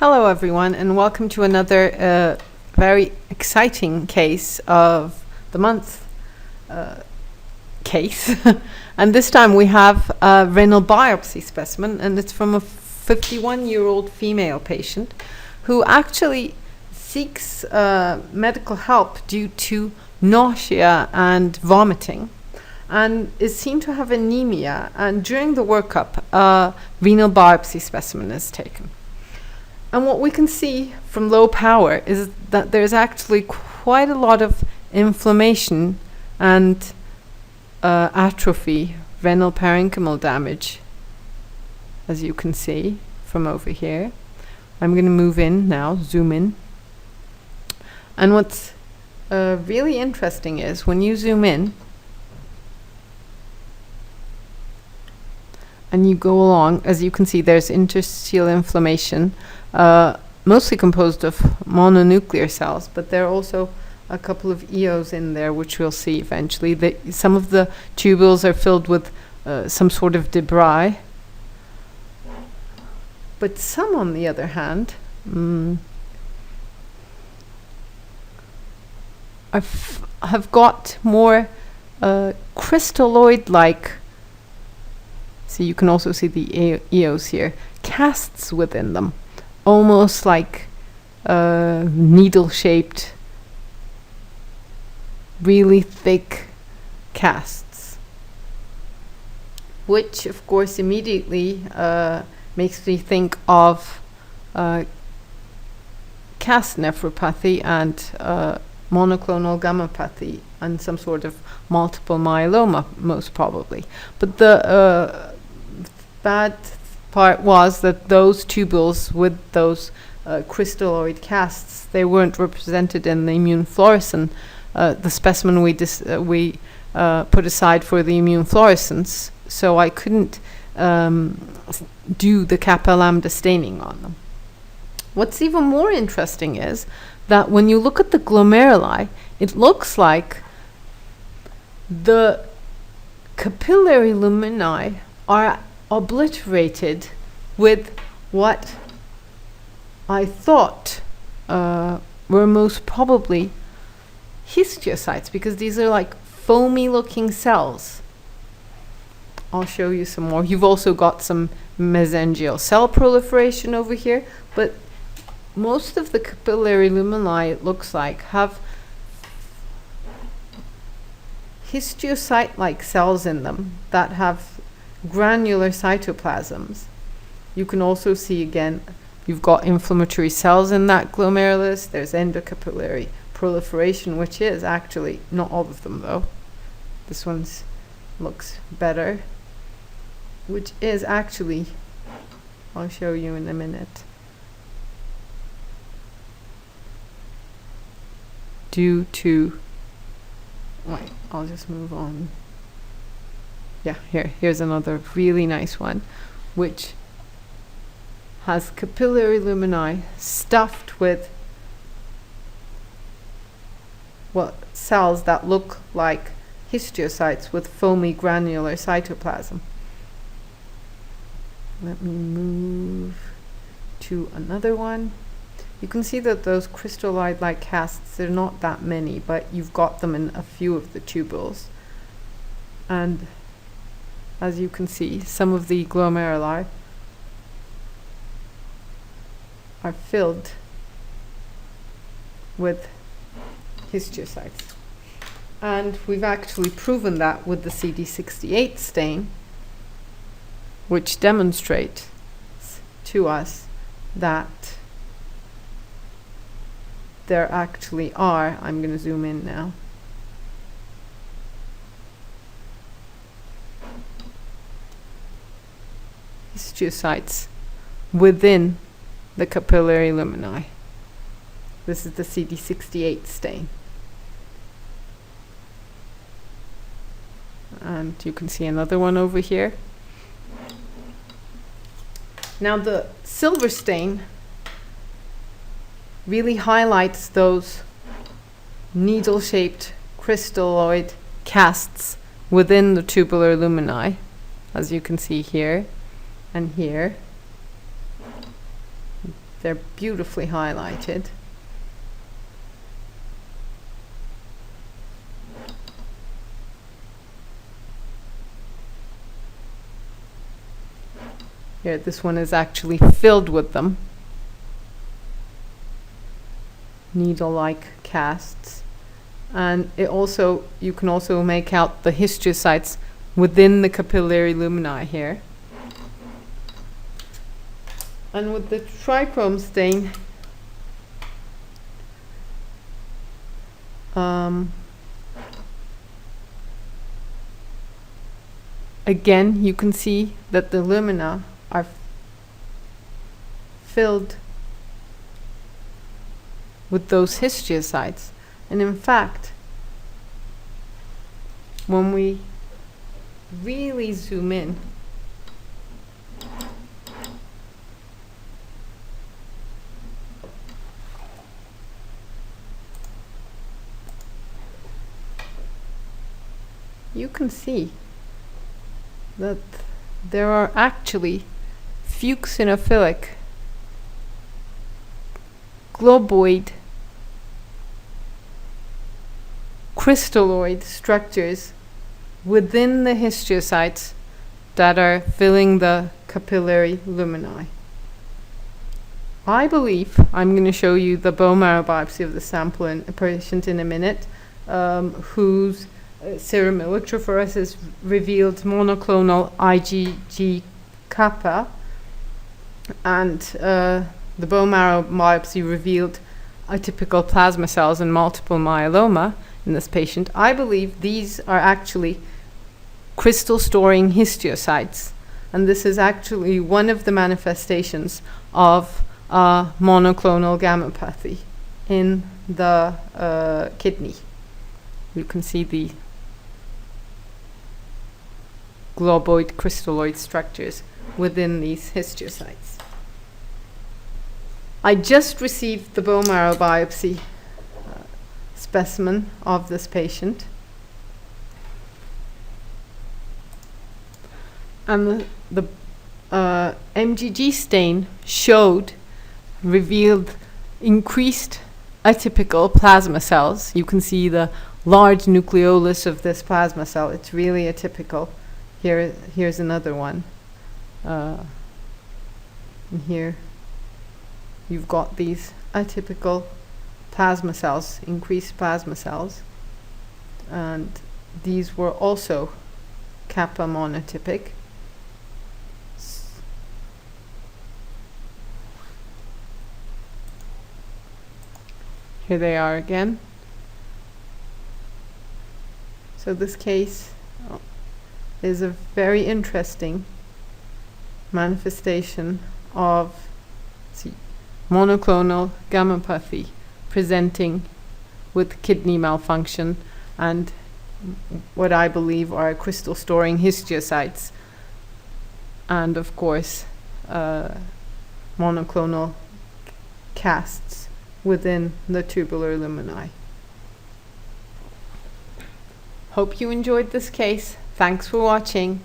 Hello everyone, and welcome to another very exciting case of the month case. And this time we have a renal biopsy specimen, and it's from a 51-year-old female patient who actually seeks medical help due to nausea and vomiting, and is seen to have anemia, and during the workup a renal biopsy specimen is taken. And what we can see from low power is that there's actually quite a lot of inflammation and atrophy, renal parenchymal damage, as you can see from over here. I'm going to move in now, zoom in. And what's really interesting is when you zoom in and you go along, as you can see, there's interstitial inflammation, mostly composed of mononuclear cells, but there are also a couple of EOs in there, which we'll see eventually. Some of the tubules are filled with some sort of debris, but some, on the other hand, have got more crystalloid-like. So you can also see the EOs here, casts within them, almost like needle-shaped, really thick casts, which of course immediately makes me think of cast nephropathy and monoclonal gammopathy and some sort of multiple myeloma, most probably. But the bad part was that those tubules with those crystalloid casts, they weren't represented in the immune fluorescence, the specimen we put aside for the immune fluorescence, so I couldn't do the kappa lambda staining on them. What's even more interesting is that when you look at the glomeruli, it looks like the capillary lumini are obliterated with what I thought were most probably histiocytes, because these are like foamy looking cells. I'll show you some more. You've also got some mesangial cell proliferation over here, but most of the capillary lumini, it looks like, have histiocyte-like cells in them that have granular cytoplasms. You can also see, again, you've got inflammatory cells in that glomerulus. There's endocapillary proliferation, which is actually, not all of them though, this one's looks better, which is actually, I'll show you in a minute, due to, wait, I'll just move on. Yeah, here's another really nice one, which has capillary lumini stuffed with cells that look like histiocytes with foamy granular cytoplasm. Let me move to another one. You can see that those crystalloid-like casts, they're not that many, but you've got them in a few of the tubules. And as you can see, some of the glomeruli are filled with histiocytes. And we've actually proven that with the CD68 stain, which demonstrates to us that there actually are, I'm going to zoom in now, histiocytes within the capillary lumini. This is the CD68 stain. And you can see another one over here. Now the silver stain really highlights those needle-shaped crystalloid casts within the tubular lumini, as you can see here and here. they're beautifully highlighted. Here, this one is actually filled with them. Needle-like casts. And it also, you can also make out the histiocytes within the capillary lumina here. And with the trichrome stain, again, you can see that the lumina are filled with those histiocytes. And in fact, when we really zoom in, you can see that there are actually fuchsinophilic globoid crystalloid structures within the histiocytes that are filling the capillary luminae. I believe, I'm going to show you the bone marrow biopsy of the sample in a patient in a minute, whose serum electrophoresis revealed monoclonal IgG kappa, and the bone marrow biopsy revealed atypical plasma cells and multiple myeloma in this patient. I believe these are actually crystal storing histiocytes, and this is actually one of the manifestations of monoclonal gammopathy in the kidney. You can see the globoid crystalloid structures within these histiocytes. I just received the bone marrow biopsy specimen of this patient, and the MGG stain revealed increased atypical plasma cells. You can see the large nucleolus of this plasma cell. It's really atypical. Here's another one. And here you've got these atypical plasma cells, increased plasma cells, and these were also kappa monotypic. Here they are again. So this case is a very interesting manifestation of monoclonal gammopathy presenting with kidney malfunction and what I believe are crystal storing histiocytes, and of course monoclonal casts within the tubular luminae. Hope you enjoyed this case. Thanks for watching.